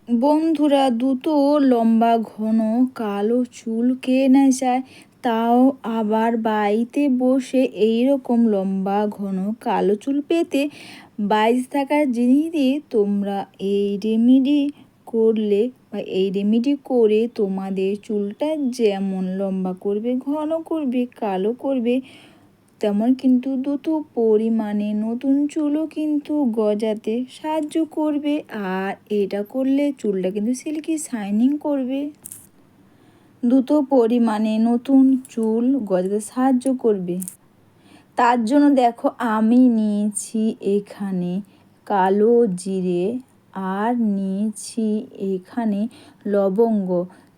বন্ধুরা, দ্রুত লম্বা ঘন কালো চুল কে না চায়, তাও আবার বাড়িতে বসে এই রকম লম্বা ঘন কালো চুল পেতে বাইরে থাকা জিনিস দিয়ে তোমরা এই রেমেডি করলে বা এই রেমেডি করে তোমাদের চুলটা যেমন লম্বা করবে, ঘন করবে, কালো করবে, তেমন কিন্তু দ্রুত পরিমাণে নতুন চুলও কিন্তু গজাতে সাহায্য করবে। আর এটা করলে চুলটা কিন্তু সিল্কি শাইনিং করবে, দ্রুত পরিমাণে নতুন চুল গজাতে সাহায্য করবে। তার জন্য দেখো আমি নিয়েছি এখানে কালো জিরে, আর নিয়েছি এখানে লবঙ্গ।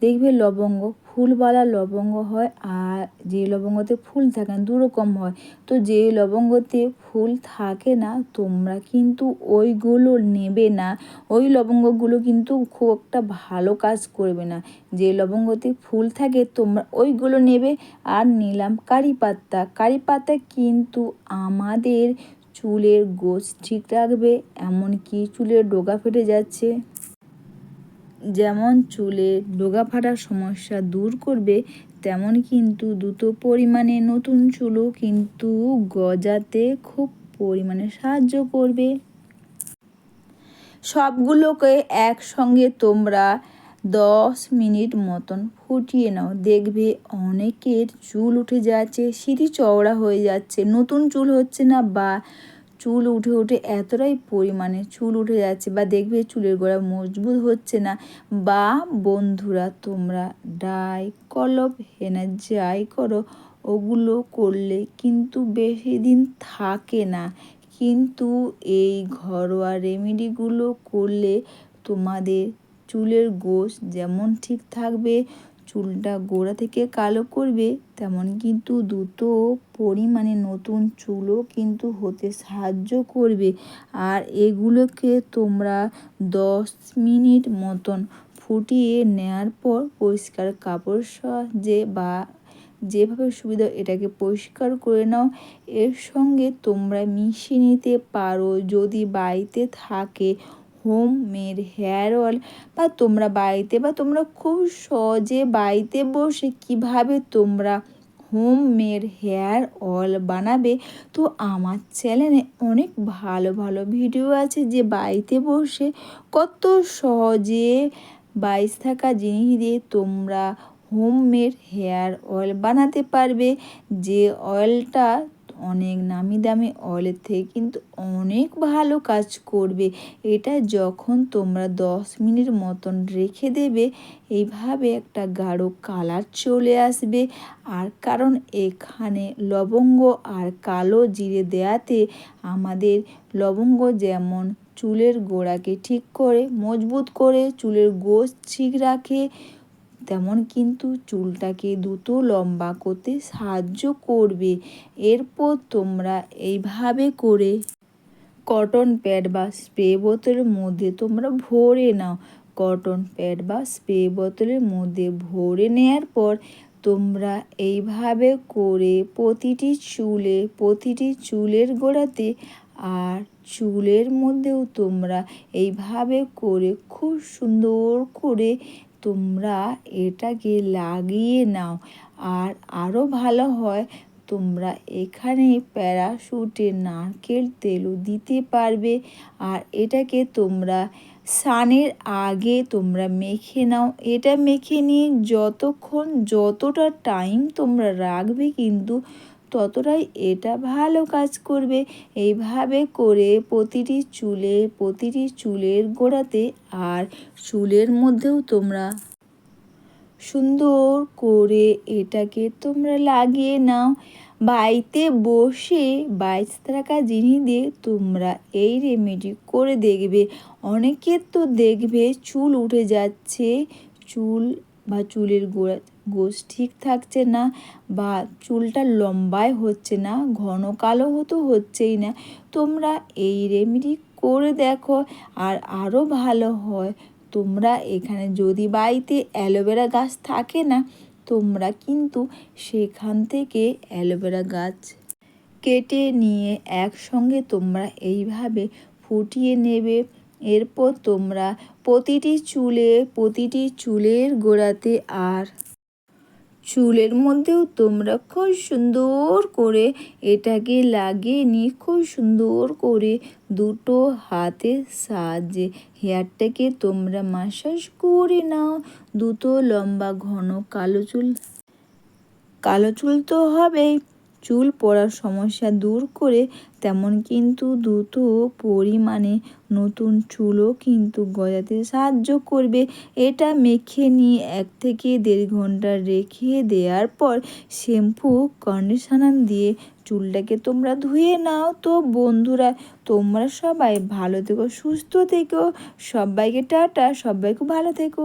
দেখবে লবঙ্গ ফুলওয়ালা লবঙ্গ হয়, আর যে লবঙ্গতে ফুল থাকে না, দুরকম হয়। তো যে লবঙ্গতে ফুল থাকে না তোমরা কিন্তু ওইগুলো নেবে না, ওই লবঙ্গগুলো কিন্তু খুব একটা ভালো কাজ করবে না। যে লবঙ্গতে ফুল থাকে তোমরা ওইগুলো নেবে। আর নিলাম কারি পাতা। কারি পাতা কিন্তু আমাদের চুলের গোছ ঠিক রাখবে, এমনকি চুলের ডগা ফেটে যাচ্ছে, যেমন চুলে ডগা ফাটার সমস্যা দূর করবে, তেমন কিন্তু দ্রুত পরিমাণে নতুন চুলও কিন্তু গজাতে খুব পরিমাণে সাহায্য করবে। সবগুলোকে একসঙ্গে তোমরা 10 মিনিট মতন ফুটিয়ে নাও। দেখবে অনেকের চুল উঠে যাচ্ছে, সিঁথি চওড়া হয়ে যাচ্ছে, নতুন চুল হচ্ছে না, বা চুল উঠে উঠে এতটাই পরিমাণে চুল উঠে যাচ্ছে, বা দেখবে চুলের গোড়া মজবুত হচ্ছে না। বা বন্ধুরা, তোমরা ডাই, কলপ, হেনা যাই করো, ওগুলো করলে কিন্তু বেশি দিন থাকে না। কিন্তু এই ঘরোয়া রেমেডিগুলো করলে তোমাদের চুলের গোছ যেমন ঠিক থাকবে, চুলটা গোড়া থেকে কালো করবে, তেমন কিন্তু দ্রুত পরিমাণে নতুন চুলও কিন্তু হতে সাহায্য করবে। আর এগুলোকে তোমরা 10 মিনিট মতন ফুটিয়ে নেওয়ার পর পরিষ্কার কাপড় সাহায্যে বা যেভাবে সুবিধা এটাকে পরিষ্কার করে নাও। এর সঙ্গে তোমরা মিশিয়ে নিতে পারো যদি বাড়িতে থাকে হোম মেড হেয়ার অয়েল, বা তোমরা বাড়িতে বা তোমরা খুব সহজে বাড়িতে বসে কিভাবে তোমরা হোম মেড হেয়ার অয়েল বানাবে। তো আমার চ্যানেলে অনেক ভালো ভালো ভিডিও আছে, যে বাড়িতে বসে কত সহজে বাইরে থাকা জিনিস দিয়ে তোমরা হোম মেড হেয়ার অয়েল বানাতে পারবে। যে অয়েলটা অনেক নামি দামি অয়েলের থেকে কিন্তু অনেক ভালো কাজ করবে। এটা যখন তোমরা 10 মিনিট মতন রেখে দেবে, এইভাবে একটা গাঢ় কালার চলে আসবে। আর কারণ এখানে লবঙ্গ আর কালো জিরে দেয়াতে আমাদের লবঙ্গ যেমন চুলের গোড়াকে ঠিক করে, মজবুত করে, চুলের গোছ ঠিক রাখে, তেমন কিন্তু চুলটাকে দ্রুত লম্বা করতে সাহায্য করবে। এরপর তোমরা এইভাবে করে কটন প্যাড বা স্প্রে বোতলের মধ্যে তোমরা ভরে নাও। কটন প্যাড বা স্প্রে বোতলের মধ্যে ভরে নেওয়ার পর তোমরা এইভাবে করে প্রতিটি চুলের গোড়াতে আর চুলের মধ্যেও তোমরা এইভাবে করে খুব সুন্দর করে তোমরা এটাকে লাগিয়ে নাও। আর আরও ভালো হয় তোমরা এখানে প্যারাশুটের নারকেল তেলও দিতে পারবে। আর এটাকে তোমরা স্নানের আগে তোমরা মেখে নাও। এটা মেখে নিয়ে যতটা টাইম তোমরা রাখবে কিন্তু ততটাই এটা ভালো কাজ করবে। এইভাবে করে প্রতিটি চুলের গোড়াতে আর চুলের মধ্যেও তোমরা সুন্দর করে এটাকে তোমরা লাগিয়ে নাও। বাড়িতে বসে বাইরে থাকা জিনিস দিয়ে তোমরা এই রেমেডি করে দেখবে। অনেকের তো দেখবে চুল উঠে যাচ্ছে, চুল বা চুলের গোছ ঠিক থাকছে না, বা চুলটা লম্বায় হচ্ছে না, ঘন কালো তো হচ্ছেই না। তোমরা এই রেমেডি করে দেখো, আর আরও ভালো হয় তোমরা এখানে যদি বাড়িতে অ্যালোভেরা গাছ থাকে না, তোমরা কিন্তু সেখান থেকে অ্যালোভেরা গাছ কেটে নিয়ে একসঙ্গে তোমরা এইভাবে ফুটিয়ে নেবে। এরপর তোমরা প্রতিটি চুলের গোড়াতে আর চুলের মধ্যেও তোমরা খুব সুন্দর করে এটাকে লাগিয়ে নিয়ে খুব সুন্দর করে দুটো হাতের সাহায্যে হেয়ারটাকে তোমরা ম্যাসাজ করে নাও। দুটো লম্বা ঘন কালো চুল তো হবেই, চুল পড়ার সমস্যা দূর করে তেমন কিন্তু দ্রুত পরিমাণে নতুন চুলও কিন্তু গজাতে সাহায্য করবে। এটা মেখে নিয়ে 1 থেকে 1.5 ঘন্টা রেখে দেওয়ার পর শ্যাম্পু কন্ডিশনার দিয়ে চুলটাকে তোমরা ধুয়ে নাও। তো বন্ধুরা, তোমরা সবাই ভালো থেকো, সুস্থ থেকো, সবাইকে টাটা, সবাই খুব ভালো থেকো।